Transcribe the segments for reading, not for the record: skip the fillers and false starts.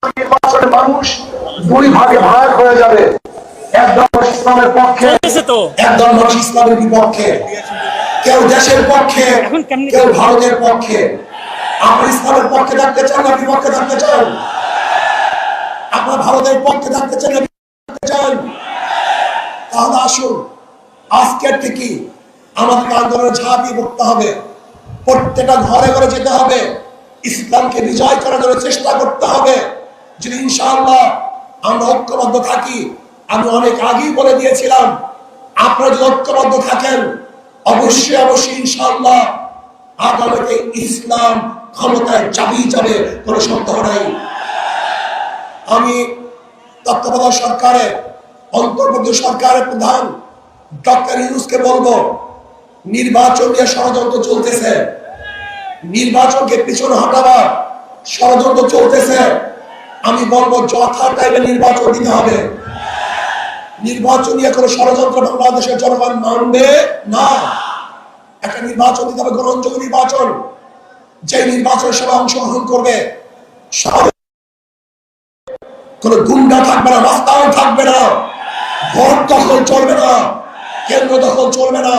নির্বাচনে মানুষ দুই ভাগে ভাগ হয়ে যাবে, একদল ইসলামের পক্ষে, একদল ইসলামের বিপক্ষে। কেউ দেশের পক্ষে, কেউ ভারতের পক্ষে। আপনি ইসলামের পক্ষে থাকতে চান না বিপক্ষে থাকতে চান? আপনার ভারতের পক্ষে থাকতে চান না বিপক্ষে থাকতে চান? তাহলে আসুন আজকের থেকে আমাদের আন্দোলনে ঝাঁপিয়ে পড়তে হবে। প্রত্যেকটা ঘরে ঘরে যেতে হবে, ইসলামকে বিজয় করার জন্য চেষ্টা করতে হবে। যদি ইনশাআল্লাহ আমরা ঐক্যবদ্ধ থাকি, আমি অনেক আগেই বলে দিয়েছিলাম, আপনারা যদি ঐক্যবদ্ধ থাকেন অবশ্যই অবশ্যই ইনশাআল্লাহ আগামীতে ইসলাম ক্ষমতায় যাবে, কোনো সন্দেহ নাই। আমি তত্ত্বাবধায়ক সরকারের অন্তর্বর্তী সরকারের প্রধান ডক্টর ইউনূসকে বলবো, নির্বাচন নিয়ে ষড়যন্ত্র চলতেছে, নির্বাচনকে পিছনে হটাবার ষড়যন্ত্র চলতেছে। আমি বলবো যথা টাইমে নির্বাচন দিতে হবে। নির্বাচন নিয়ে কোনো ষড়যন্ত্র বাংলাদেশের জনগণ মানবে না। একটা নির্বাচন দিতে হবে, গ্রহণযোগ্য নির্বাচন। যে নির্বাচনের সবাই অংশগ্রহণ করবে, কোন গুন্ডা থাকবে না, রাস্তাও থাকবে না, ভোট দখল চলবে না, কেন্দ্র দখল চলবে না,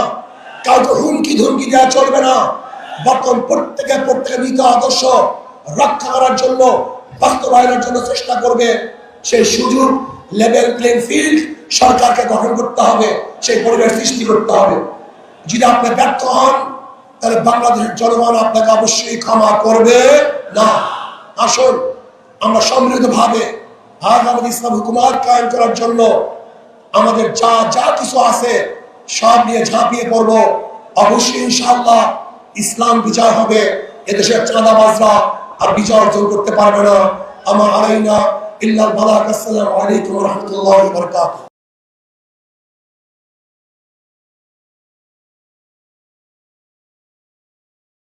কাউকে হুমকি ধুমকি দেওয়া চলবে না। বর্তমান প্রত্যেকে নীতি আদর্শ রক্ষা করার জন্য, বাস্তবায়নের জন্য চেষ্টা করবে। সেই সুযোগ, লেভেল প্লেইং ফিল্ড সরকারকে গঠন করতে হবে, সেই পরিবেশ সৃষ্টি করতে হবে। যদি আপনি ব্যর্থ হন তাহলে বাংলাদেশের জনগণ আপনাকে অবশ্যই ক্ষমা করবে না। আসুন আমরা সম্মিলিতভাবে আগামী ইসলাম হুকুমত কায়েম করার জন্য আমাদের যা কিছু আছে সব নিয়ে ঝাঁপিয়ে পড়বো। অবশ্যই ইনশাআল্লাহ ইসলাম বিজয় হবে। এদেশের চাঁদাবাজরা আর বিজয় অর্জন করতে পারবে না। আমার আলাইনা ইল্লাল বালাগ। আসসালামু আলাইকুম ওয়া রাহমাতুল্লাহি ওয়া বারাকাতুহু।